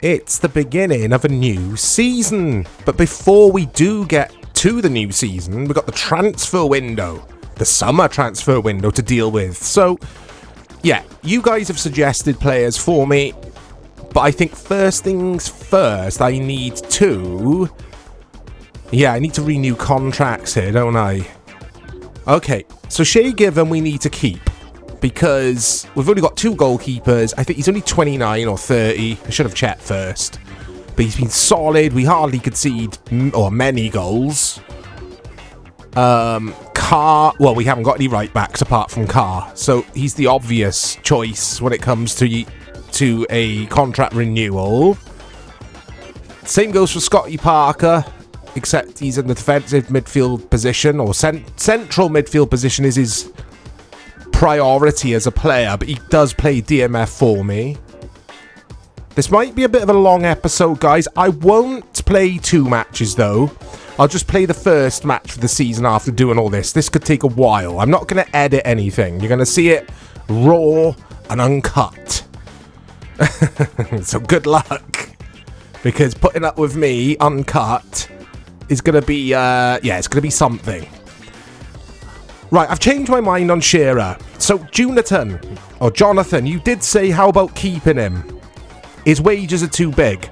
It's the beginning of a new season. But before we do get to the new season, we've got the transfer window, the summer transfer window to deal with. So, yeah, you guys have suggested players for me, but I think first things first, I need to renew contracts here, don't I? Okay, so Shay Given we need to keep, because we've only got 2 goalkeepers. I think he's only 29 or 30. I should have checked first. But he's been solid. We hardly concede many goals. Carr, well, we haven't got any right backs apart from Carr, so he's the obvious choice when it comes to a contract renewal. Same goes for Scotty Parker, except he's in the defensive midfield position, or central midfield position is his priority as a player, but he does play DMF for me. This might be a bit of a long episode, guys. I won't play 2 matches, though. I'll just play the first match for the season after doing all this. This could take a while. I'm not going to edit anything. You're going to see it raw and uncut. So good luck. Because putting up with me uncut is going to be, it's going to be something. Right, I've changed my mind on Shearer. So, Jonathan, you did say, how about keeping him? His wages are too big.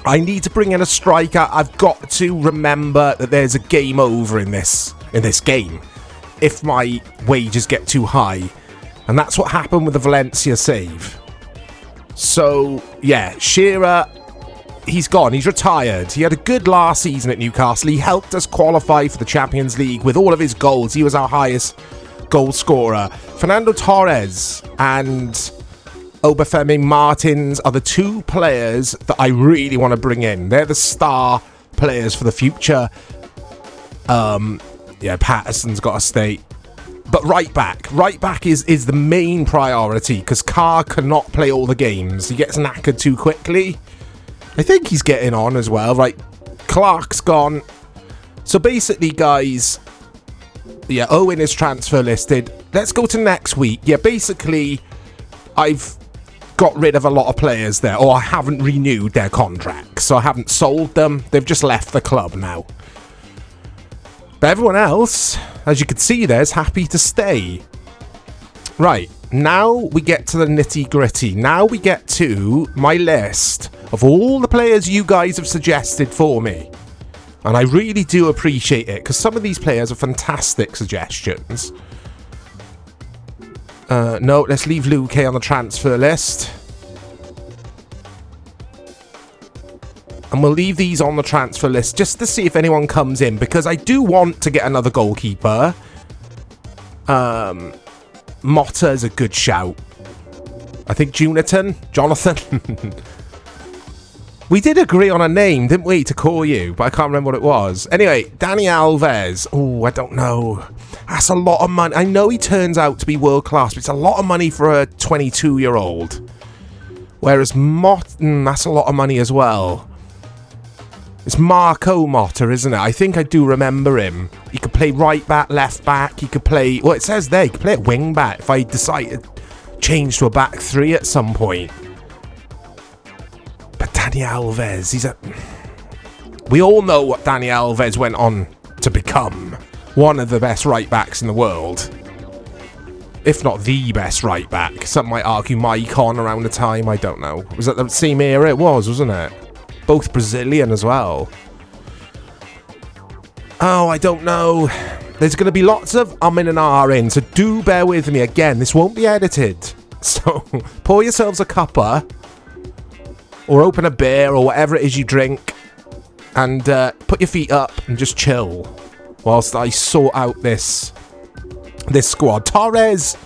I need to bring in a striker. I've got to remember that there's a game over in this game if my wages get too high. And that's what happened with the Valencia save. So, yeah, Shearer, he's gone. He's retired. He had a good last season at Newcastle. He helped us qualify for the Champions League with all of his goals. He was our highest goal scorer. Fernando Torres and Obafemi Martins are the 2 players that I really want to bring in. They're the star players for the future. Patterson's got to stay. But right back is the main priority, because Carr cannot play all the games. He gets knackered too quickly. I think he's getting on as well. Right, Clark's gone. So basically, guys, yeah, Owen is transfer listed. Let's go to next week. Yeah, basically, I've got rid of a lot of players there, or I haven't renewed their contracts, so I haven't sold them. They've just left the club now. But everyone else, as you can see, there's happy to stay. Right, now we get to the nitty-gritty. Now we get to my list of all the players you guys have suggested for me. And I really do appreciate it, because some of these players are fantastic suggestions. No, let's leave Luke on the transfer list. And we'll leave these on the transfer list just to see if anyone comes in, because I do want to get another goalkeeper. Motta is a good shout. I think Jonathan. We did agree on a name, didn't we, to call you? But I can't remember what it was. Anyway, Dani Alves. Oh, I don't know. That's a lot of money. I know he turns out to be world class, but it's a lot of money for a 22-year-old. Whereas Motta, that's a lot of money as well. It's Marco Motta, isn't it? I think I do remember him. He could play right back, left back. He could play... Well, it says there, he could play at wing back if I decided to change to a back 3 at some point. But Dani Alves, he's a... We all know what Dani Alves went on to become. One of the best right backs in the world. If not the best right back. Some might argue Maicon around the time, I don't know. Was that the same era? It was, wasn't it? Both Brazilian as well. Oh, I don't know. There's going to be lots of in and in, so do bear with me. Again, this won't be edited. So, pour yourselves a cuppa, or open a beer, or whatever it is you drink, and put your feet up and just chill whilst I sort out this squad. Torres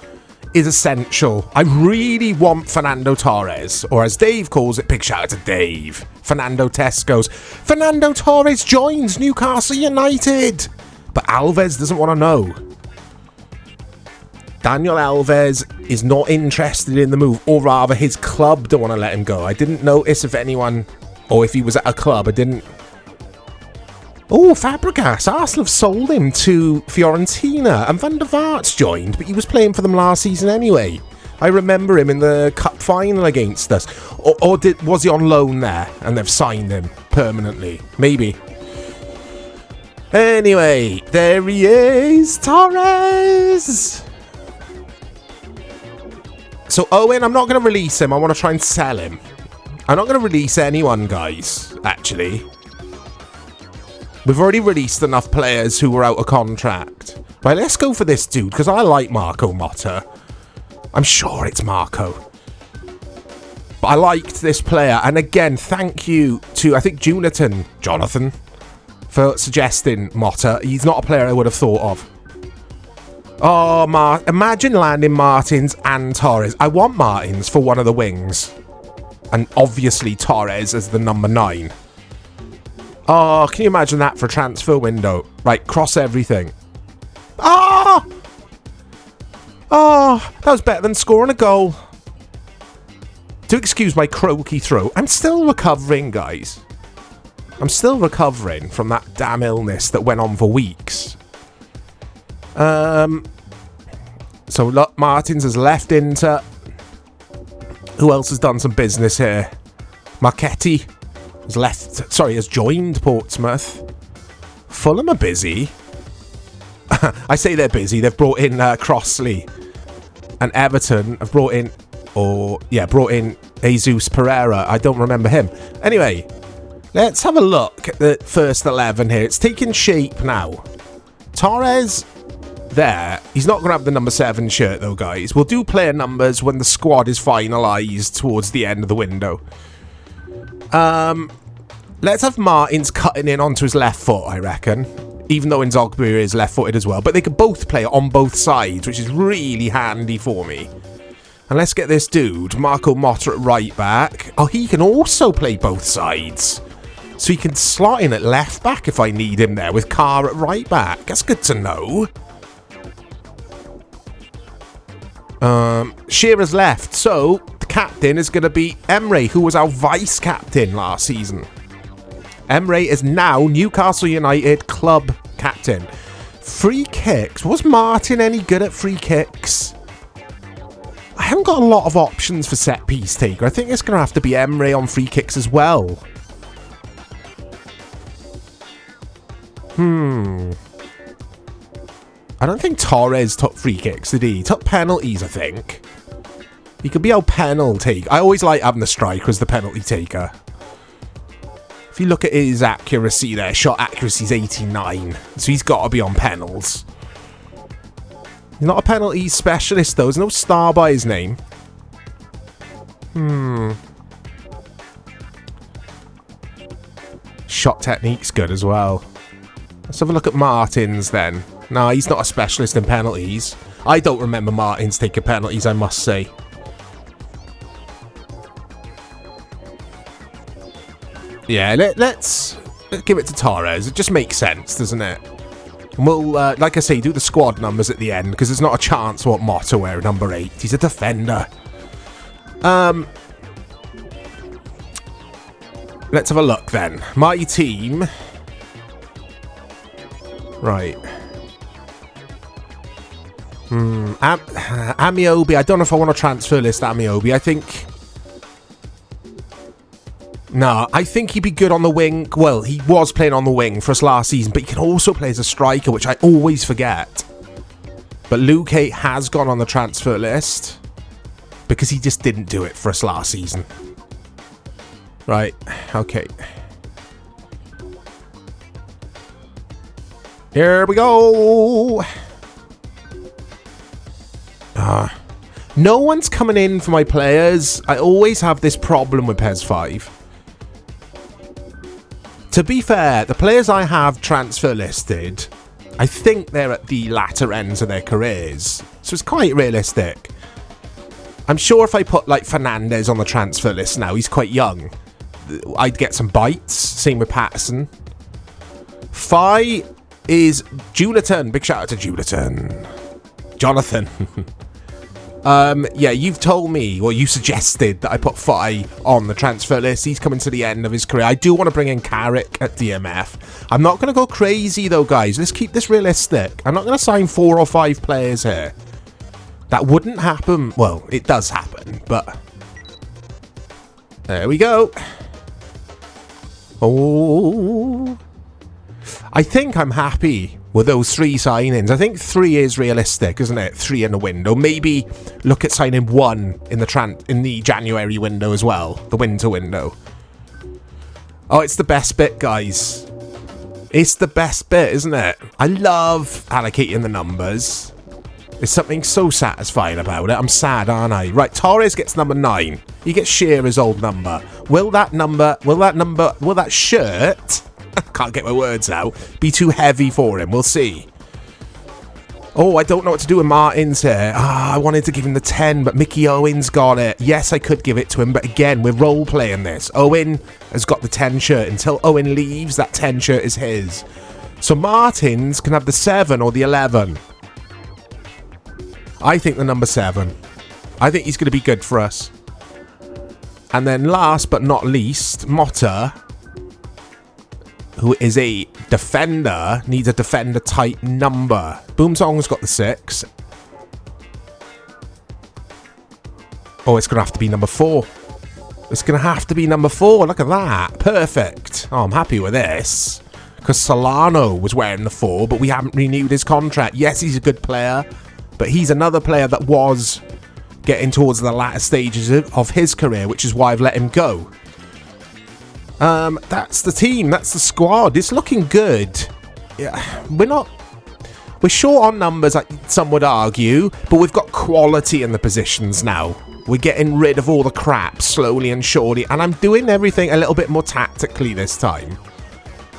is essential. I really want Fernando Torres, or as Dave calls it, big shout out to Dave, Fernando Tesco's. Fernando Torres joins Newcastle United, but Alves doesn't want to know. Daniel Alves is not interested in the move, or rather his club don't want to let him go. I didn't notice if anyone, or if he was at a club, I didn't. Oh, Fabregas. Arsenal have sold him to Fiorentina, and Van der Vaart's joined, but he was playing for them last season anyway. I remember him in the cup final against us. Or was he on loan there and they've signed him permanently? Maybe. Anyway, there he is, Torres! So Owen, I'm not going to release him. I want to try and sell him. I'm not going to release anyone, guys, actually. We've already released enough players who were out of contract. Right, let's go for this dude, because I like Marco Motta. I'm sure it's Marco. But I liked this player. And again, thank you to, I think, Jonathan, for suggesting Motta. He's not a player I would have thought of. Oh, imagine landing Martins and Torres. I want Martins for one of the wings. And obviously Torres as the number 9. Oh, can you imagine that for a transfer window? Right, cross everything. Ah! Oh, that was better than scoring a goal. Do excuse my croaky throat. I'm still recovering, guys. I'm still recovering from that damn illness that went on for weeks. So look, Martins has left Inter. Who else has done some business here? Marchetti has joined Portsmouth. Fulham are busy. I say they're busy. They've brought in Crossley. And Everton have brought in Jesus Pereira. I don't remember him. Anyway, let's have a look at the first 11 here. It's taking shape now. Torres there. He's not going to have the number 7 shirt though, guys. We'll do player numbers when the squad is finalised towards the end of the window. Let's have Martins cutting in onto his left foot, I reckon. Even though Nzogbu is left-footed as well. But they could both play on both sides, which is really handy for me. And let's get this dude, Marco Motta, at right back. Oh, he can also play both sides. So he can slot in at left back if I need him there, with Carr at right back. That's good to know. Shearer's left. So the captain is going to be Emre, who was our vice-captain last season. Emre is now Newcastle United club captain. Free kicks. Was Martin any good at free kicks? I haven't got a lot of options for set piece taker. I think it's going to have to be Emre on free kicks as well. I don't think Torres took free kicks, did he? He took penalties, I think. He could be our penalty taker. I always like having the striker as the penalty taker. If you look at his accuracy there, shot accuracy is 89. So he's got to be on penals. He's not a penalty specialist though. There's no star by his name. Shot technique's good as well. Let's have a look at Martins then. No, he's not a specialist in penalties. I don't remember Martins taking penalties, I must say. Yeah, let's give it to Torres. It just makes sense, doesn't it? And we'll, like I say, do the squad numbers at the end, because there's not a chance what Motta wear number 8. He's a defender. Let's have a look then. My team. Right. Amiobi. I don't know if I want to transfer list Amiobi. I think... No, I think he'd be good on the wing. Well, he was playing on the wing for us last season, but he can also play as a striker, which I always forget. But Luke has gone on the transfer list because he just didn't do it for us last season. Right, okay. Here we go. No one's coming in for my players. I always have this problem with PES 5. To be fair, the players I have transfer listed, I think they're at the latter ends of their careers. So it's quite realistic. I'm sure if I put, like, Fernandez on the transfer list now, he's quite young, I'd get some bites. Same with Patterson. Fi is Jonathan. Big shout out to Jonathan. Yeah, you've told me, or you suggested that I put Fi on the transfer list. He's coming to the end of his career. I do want to bring in Carrick at DMF. I'm not going to go crazy though, guys. Let's keep this realistic. I'm not going to sign 4 or 5 players here. That wouldn't happen. Well, it does happen, but... There we go. Oh... I think I'm happy with those 3 signings. I think 3 is realistic, isn't it? 3 in the window. Maybe look at signing 1 in the January window as well. The winter window. Oh, it's the best bit, guys. It's the best bit, isn't it? I love allocating the numbers. There's something so satisfying about it. I'm sad, aren't I? Right, Torres gets number 9. He gets Shearer's old number. Will that shirt... Can't get my words out. Be too heavy for him. We'll see. Oh, I don't know what to do with Martin's here. I wanted to give him the 10, but Mickey Owen's got it. Yes, I could give it to him, but again, we're role-playing this. Owen has got the 10 shirt. Until Owen leaves, that 10 shirt is his. So Martin's can have the 7 or the 11. I think the number 7. I think he's going to be good for us. And then last but not least, Motta, who is a defender, needs a defender-type number. Boomsong's got the 6. Oh, it's going to have to be number 4. It's going to have to be number 4. Look at that. Perfect. Oh, I'm happy with this. Because Solano was wearing the 4, but we haven't renewed his contract. Yes, he's a good player, but he's another player that was getting towards the latter stages of his career, which is why I've let him go. That's the team. That's the squad. It's looking good. Yeah, we're short on numbers, some would argue, but we've got quality in the positions now. We're getting rid of all the crap slowly and surely, and I'm doing everything a little bit more tactically this time,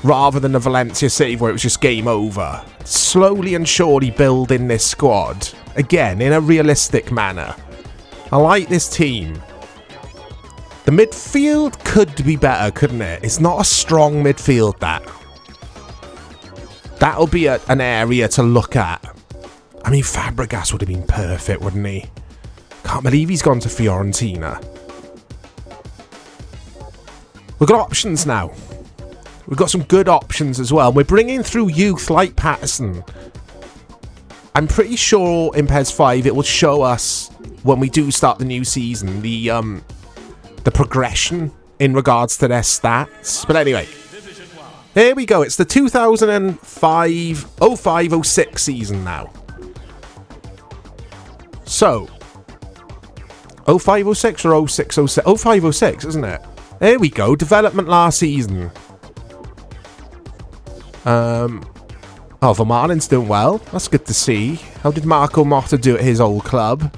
rather than the Valencia save where it was just game over. Slowly and surely building this squad, again, in a realistic manner. I like this team. The midfield could be better, couldn't it? It's not a strong midfield, that. That'll be an area to look at. I mean, Fabregas would have been perfect, wouldn't he? Can't believe he's gone to Fiorentina. We've got options now. We've got some good options as well. We're bringing through youth like Patterson. I'm pretty sure in PES 5 it will show us, when we do start the new season, the progression in regards to their stats. But anyway, here we go. It's the 2005-06 season now. So, 05-06 or 06-07? 05-06, isn't it? There we go. Development last season. Oh, Vermaelen's doing well. That's good to see. How did Marco Motta do at his old club?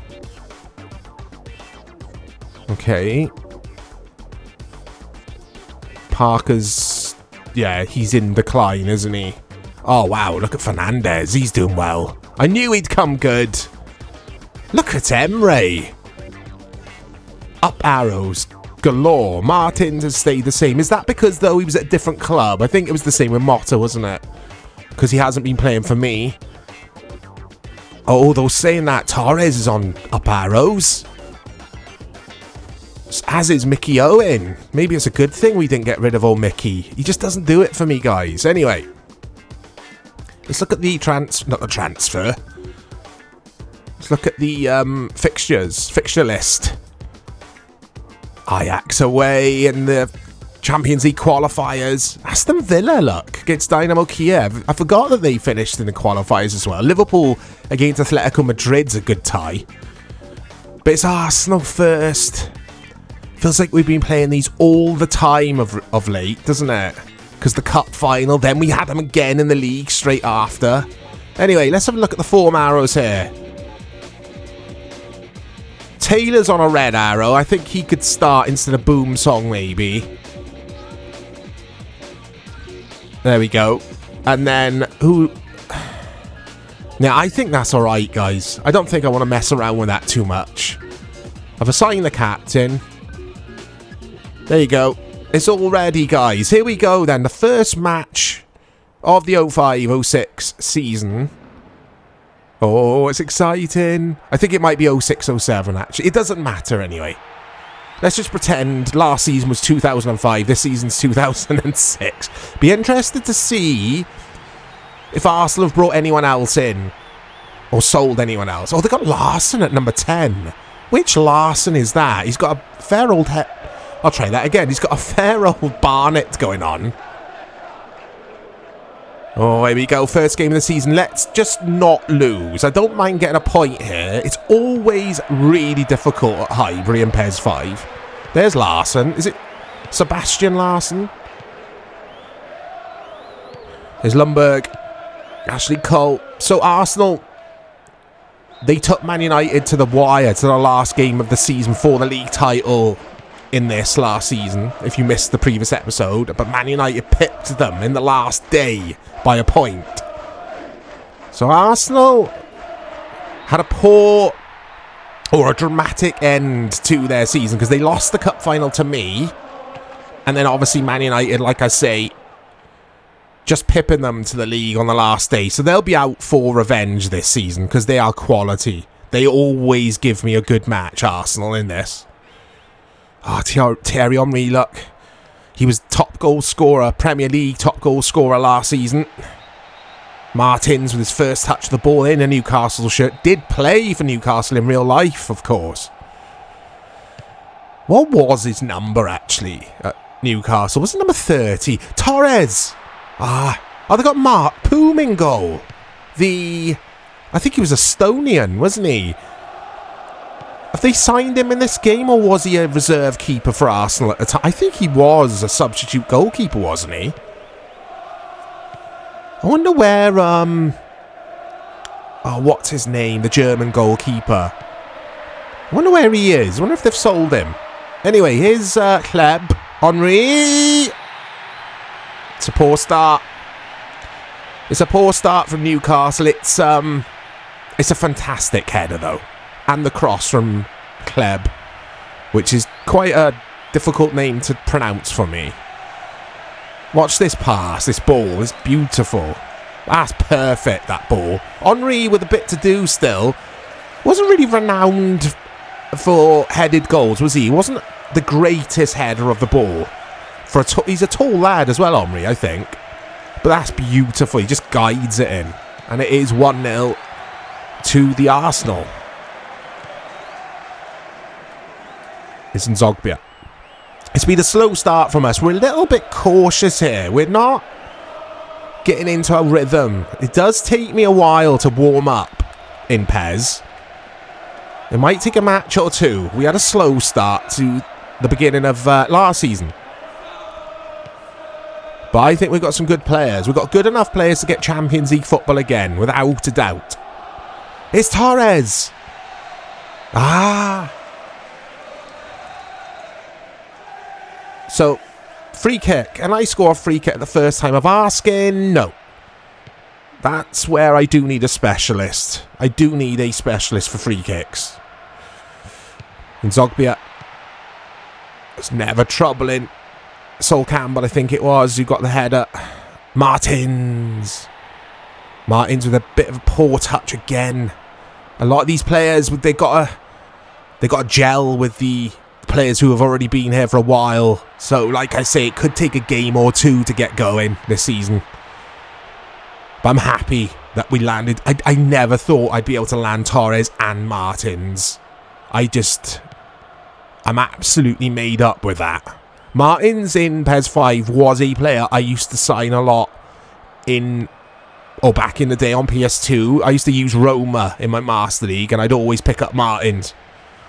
Okay. Parker's... yeah, he's in decline, isn't he? Oh, wow, look at Fernandez. He's doing well. I knew he'd come good. Look at Emre. Up arrows galore. Martins has stayed the same. Is that because, though, he was at a different club? I think it was the same with Motta, wasn't it? Because he hasn't been playing for me. Oh, though, saying that, Torres is on up arrows. As is Mickey Owen. Maybe it's a good thing we didn't get rid of old Mickey. He just doesn't do it for me, guys. Anyway, let's look at the not the transfer. Let's look at the fixture list. Ajax away in the Champions League qualifiers. Aston Villa, look, against Dynamo Kiev. I forgot that they finished in the qualifiers as well. Liverpool against Atletico Madrid's a good tie. But it's Arsenal first. Feels like we've been playing these all the time of late, doesn't it? Because the cup final, then we had them again in the league straight after. Anyway, let's have a look at the form arrows here. Taylor's on a red arrow. I think he could start instead of Boom Song, maybe. There we go. And then who... Now, I think that's alright, guys. I don't think I want to mess around with that too much. I've assigned the captain. There you go. It's all ready, guys. Here we go, then. The first match of the 05-06 season. Oh, it's exciting. I think it might be 06-07, actually. It doesn't matter, anyway. Let's just pretend last season was 2005. This season's 2006. Be interested to see if Arsenal have brought anyone else in. or sold anyone else. Oh, they got Larson at number 10. Which Larson is that? He's got a fair old head. I'll try that again. He's got a fair old Barnett going on. Oh, here we go. First game of the season. Let's just not lose. I don't mind getting a point here. It's always really difficult at Highbury and PES 5. There's Larson. Is it Sebastian Larson? There's Lundberg. Ashley Cole. So Arsenal, they took Man United to the wire, to the last game of the season for the league title in this last season, if you missed the previous episode. But Man United pipped them in the last day by a point. So Arsenal had a poor or a dramatic end to their season because they lost the cup final to me. And then obviously Man United, like I say, just pipping them to the league on the last day. So they'll be out for revenge this season because they are quality. They always give me a good match, Arsenal, in this. Oh, Thierry Henry, look. He was top goal scorer, Premier League top goal scorer last season. Martins, with his first touch of the ball in a Newcastle shirt, did play for Newcastle in real life, of course. What was his number, actually, at Newcastle? Was it number 30? Torres! Oh, they got Mark Poom in goal. I think he was Estonian, wasn't he? Have they signed him in this game, or was he a reserve keeper for Arsenal at the time? I think he was a substitute goalkeeper, wasn't he? I wonder where, what's his name? The German goalkeeper. I wonder where he is. I wonder if they've sold him. Anyway, here's Kleb. Henry. It's a poor start. It's a poor start from Newcastle. It's a fantastic header, though. And the cross from Kleb, which is quite a difficult name to pronounce for me. Watch this pass, this ball. It's beautiful. That's perfect, that ball. Henry with a bit to do still. Wasn't really renowned for headed goals, was he? He wasn't the greatest header of the ball. He's a tall lad as well, Henry, I think. But that's beautiful. He just guides it in. And it is 1-0 to the Arsenal. It's Nzogbia. It's been a slow start from us. We're a little bit cautious here. We're not getting into a rhythm. It does take me a while to warm up in PES. It might take a match or two. We had a slow start to the beginning of last season. But I think we've got some good players. We've got good enough players to get Champions League football again, without a doubt. It's Torres. So, free kick. And I score a free kick at the first time of asking? No. That's where I do need a specialist. I do need a specialist for free kicks. And Zogbia was never troubling. Sol Campbell, I think it was, who got the header. Martins with a bit of a poor touch again. A lot of these players, they got a gel with the players who have already been here for a while. So, like I say, it could take a game or two to get going this season. But I'm happy that we landed. I never thought I'd be able to land Torres and Martins. I'm absolutely made up with that. Martins in PES 5 was a player I used to sign a lot back in the day on PS2. I used to use Roma in my Master League, and I'd always pick up Martins.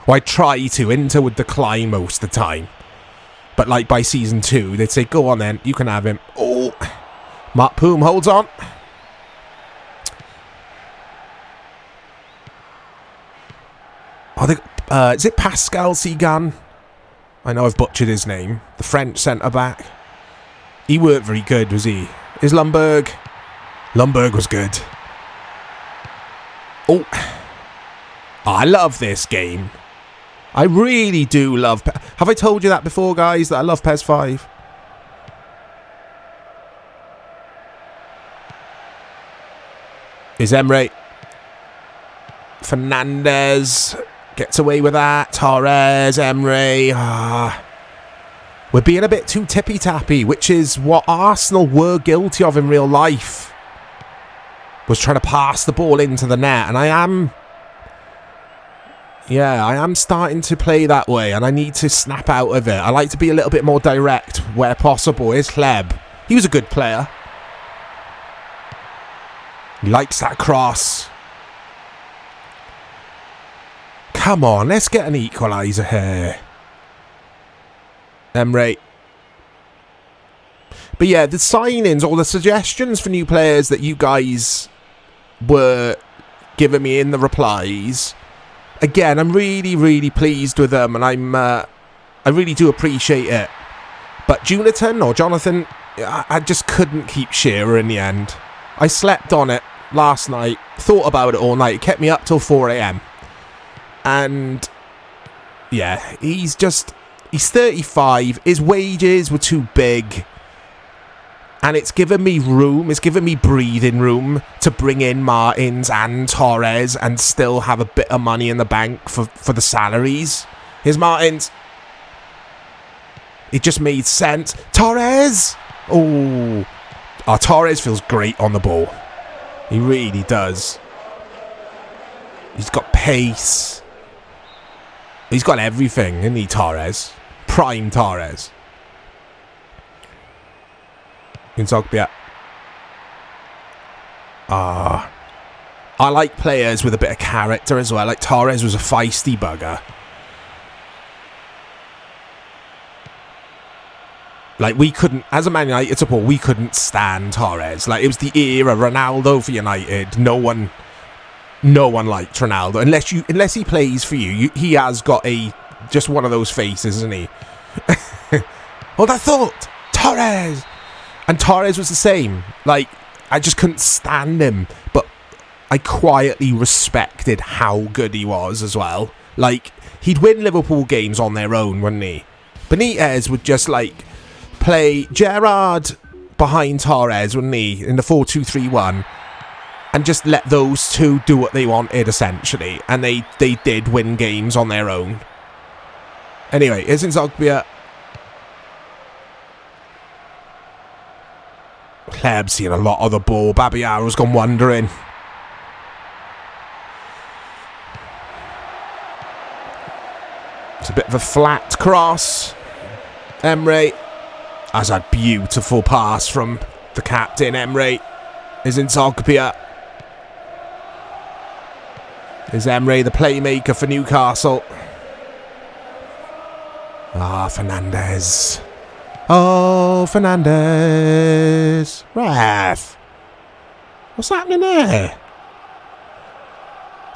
Or I'd try to. Inter would decline most of the time. But like by season 2, they'd say, go on then, you can have him. Oh, Mark Poom holds on. Is it Pascal Sigan? I know I've butchered his name. The French centre-back. He weren't very good, was he? Is Lundberg? Lundberg was good. Oh, I love this game. I really do love... Have I told you that before, guys, that I love PES 5? Is Emre. Fernandez gets away with that. Torres, Emre. We're being a bit too tippy-tappy, which is what Arsenal were guilty of in real life. was trying to pass the ball into the net, and I am starting to play that way, and I need to snap out of it. I like to be a little bit more direct where possible. Here's Hleb. He was a good player. He likes that cross. Come on, let's get an equaliser here. Emre. But yeah, the signings or the suggestions for new players that you guys were giving me in the replies, again, I'm really, really pleased with them, and I really do appreciate it. But Jonathan, I just couldn't keep Shearer in the end. I slept on it last night, thought about it all night. It kept me up till 4 a.m. And yeah, he's 35. His wages were too big. And it's given me room, it's given me breathing room to bring in Martins and Torres and still have a bit of money in the bank for the salaries. Here's Martins. It just made sense. Torres! Oh, Torres feels great on the ball. He really does. He's got pace. He's got everything, isn't he, Torres? Prime Torres. Inzogbia. I like players with a bit of character as well. Like Torres was a feisty bugger. Like we couldn't, as a Man United supporter, we couldn't stand Torres. Like it was the era Ronaldo for United. No one liked Ronaldo unless he plays for you. He has got just one of those faces, isn't he? Hold that thought, Torres. And Torres was the same. Like, I just couldn't stand him. But I quietly respected how good he was as well. Like, he'd win Liverpool games on their own, wouldn't he? Benitez would just, like, play Gerrard behind Torres, wouldn't he? In the 4-2-3-1. And just let those two do what they wanted, essentially. And they did win games on their own. Anyway, here's Zogbia. Hleb seeing a lot of the ball. Babiaro's gone wandering. It's a bit of a flat cross. Emre has a beautiful pass from the captain. Emre is in Zogbia. Is Emre the playmaker for Newcastle? Fernandez. Oh, Fernandez. Ref. What's happening there?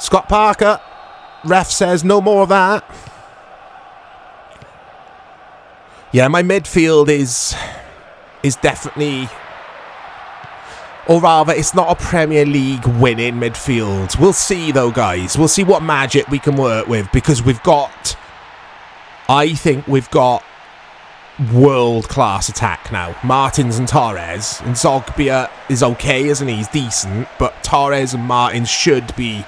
Scott Parker. Ref says no more of that. Yeah, my midfield is definitely... Or rather, it's not a Premier League winning midfield. We'll see, though, guys. We'll see what magic we can work with. Because we've got... I think we've got... world-class attack now. Martins and Torres. And Zogbia is okay, isn't he? He's decent. But Torres and Martins should be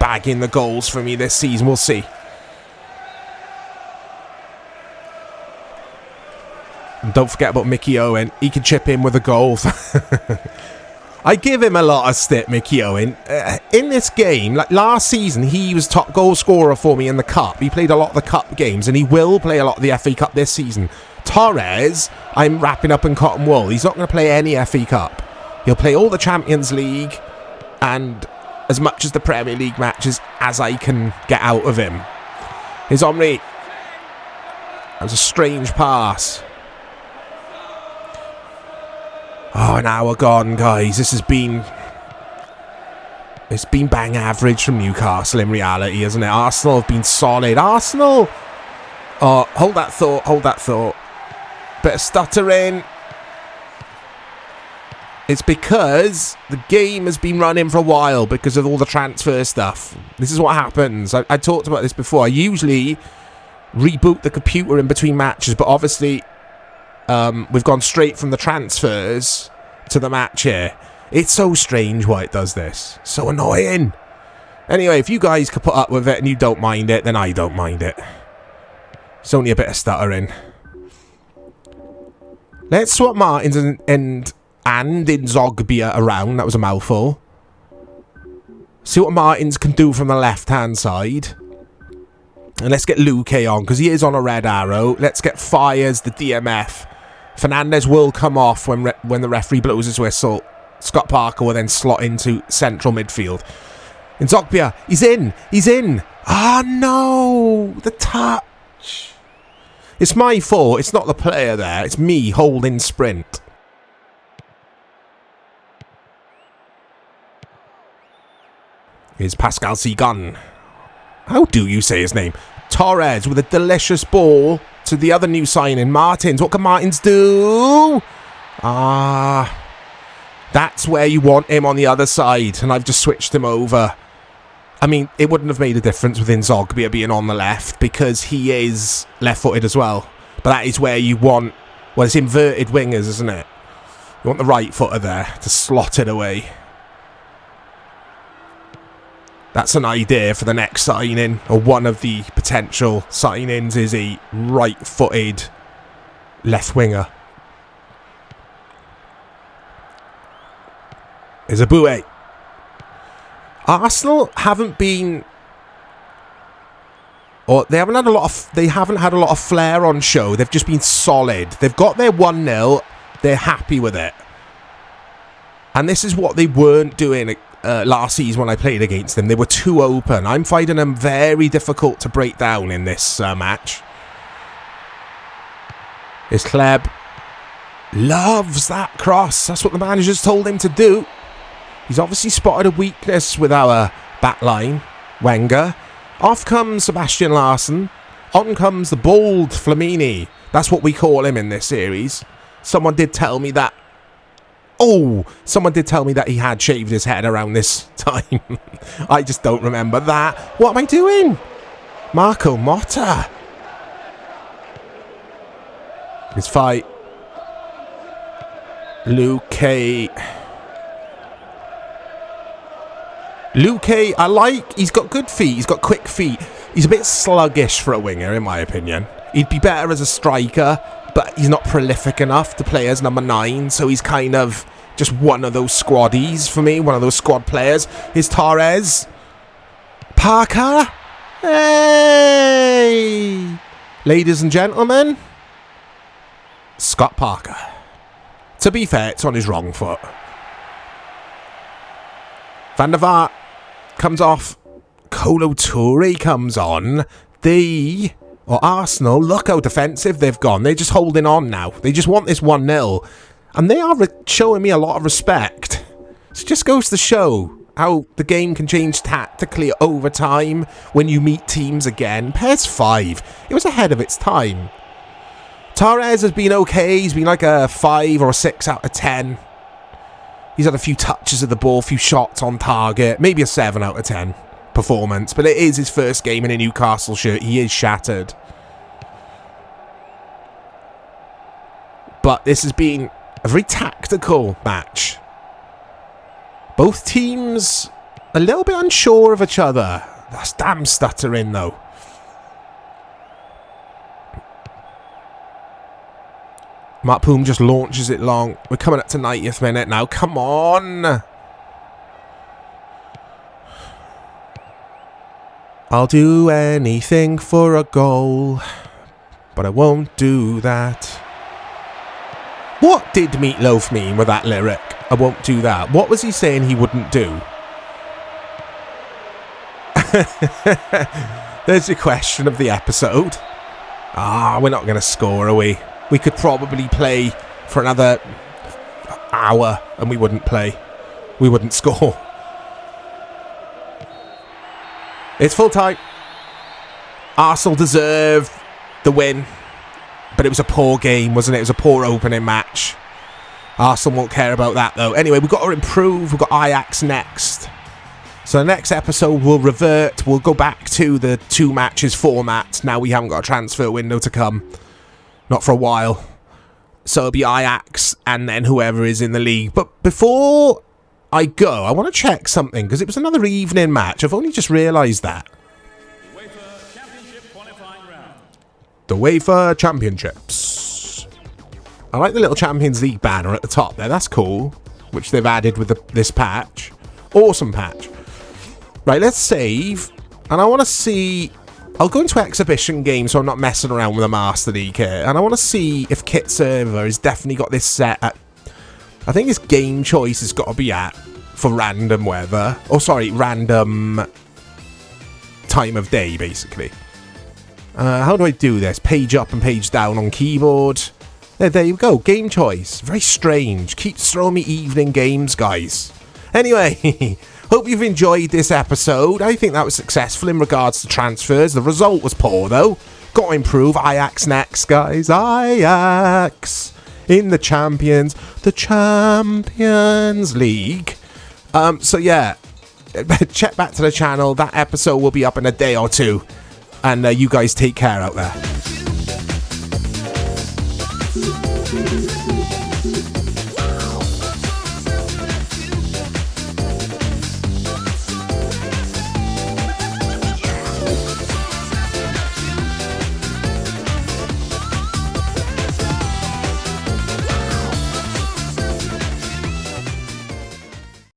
bagging the goals for me this season. We'll see. And don't forget about Mickey Owen. He can chip in with a goal. I give him a lot of stick, Mickey Owen. In this game, like last season, he was top goal scorer for me in the Cup. He played a lot of the Cup games, and he will play a lot of the FA Cup this season. Torres, I'm wrapping up in cotton wool. He's not going to play any FA Cup. He'll play all the Champions League and as much as the Premier League matches as I can get out of him. Here's Omri. That was a strange pass. Oh, an hour gone, guys. This has been... It's been bang average from Newcastle in reality, isn't it? Arsenal have been solid. Arsenal! Oh, hold that thought. Hold that thought. Bit of stuttering. It's because the game has been running for a while because of all the transfer stuff. This is what happens. I talked about this before. I usually reboot the computer in between matches, but obviously... we've gone straight from the transfers to the match here. It's so strange why it does this. So annoying. Anyway, if you guys could put up with it and you don't mind it, then I don't mind it. It's only a bit of stuttering. Let's swap Martins and Zogbia around. That was a mouthful. See what Martins can do from the left-hand side. And let's get Luke on, because he is on a red arrow. Let's get Fires, the DMF. Fernandez will come off when the referee blows his whistle. Scott Parker will then slot into central midfield. And Zogbia, he's in. He's in. Ah, no. The touch. It's my fault. It's not the player there. It's me holding sprint. Here's Pascal Sigan. How do you say his name? Torres with a delicious ball to the other new signing, Martins. What can Martins do? That's where you want him on the other side, and I've just switched him over. I mean, it wouldn't have made a difference within Zogbia being on the left because he is left-footed as well. But that is where you want, well, it's inverted wingers, isn't it? You want the right footer there to slot it away. That's an idea for the next signing, or one of the potential signings is a right-footed left winger. Here's a Bouet. Arsenal haven't been, or they haven't had a lot of flair on show. They've just been solid. They've got their 1-0. They're happy with it. And this is what they weren't doing last season when I played against them. They were too open. I'm finding them very difficult to break down in this match. This Kleb loves that cross. That's what the manager's told him to do. He's obviously spotted a weakness with our back line, Wenger. Off comes Sebastian Larsson. On comes the bold Flamini. That's what we call him in this series. Someone did tell me that. Oh, someone did tell me that he had shaved his head around this time. I just don't remember that. What am I doing? Marco Motta. His fight. Luke, I like. He's got good feet. He's got quick feet. He's a bit sluggish for a winger, in my opinion. He'd be better as a striker, but he's not prolific enough to play as number 9. So he's kind of just one of those squaddies for me. One of those squad players. Here's Torres. Parker. Hey! Ladies and gentlemen. Scott Parker. To be fair, it's on his wrong foot. Van der Vaart comes off. Kolo Toure comes on. Arsenal, look how defensive they've gone. They're just holding on now. They just want this 1-0. And they are showing me a lot of respect. So it just goes to show how the game can change tactically over time when you meet teams again. PES 5, it was ahead of its time. Torres has been okay. He's been like a 5 or a 6 out of 10. He's had a few touches of the ball, a few shots on target. Maybe a 7 out of 10 performance. But it is his first game in a Newcastle shirt. He is shattered. But this has been a very tactical match. Both teams a little bit unsure of each other. That's damn stuttering though. Matt Poom just launches it long. We're coming up to 90th minute now. Come on. I'll do anything for a goal, but I won't do that. What did Meatloaf mean with that lyric? I won't do that. What was he saying he wouldn't do? There's your question of the episode. We're not going to score, are we? We could probably play for another hour and we wouldn't play. We wouldn't score. It's full time. Arsenal deserved the win. But it was a poor game, wasn't it? It was a poor opening match. Arsenal won't care about that though. Anyway, we've got to improve. We've got Ajax next. So the next episode will revert. We'll go back to the 2 matches format. Now we haven't got a transfer window to come. Not for a while. So it'll be Ajax and then whoever is in the league. But before I go, I want to check something because it was another evening match. I've only just realised that. The UEFA Championships. I like the little Champions League banner at the top there. That's cool. Which they've added with this patch. Awesome patch. Right, let's save. And I want to see... I'll go into exhibition game so I'm not messing around with the Master League here. And I want to see if Kit Server has definitely got this set at... I think his game choice has got to be at for random weather. Oh, sorry, random time of day, basically. How do I do this? Page up and page down on keyboard. There you go. Game choice. Very strange. Keeps throwing me evening games, guys. Anyway, hope you've enjoyed this episode. I think that was successful in regards to transfers. The result was poor, though. Got to improve. Ajax next, guys. Ajax in the Champions League. So, yeah. Check back to the channel. That episode will be up in a day or two. And you guys take care out there.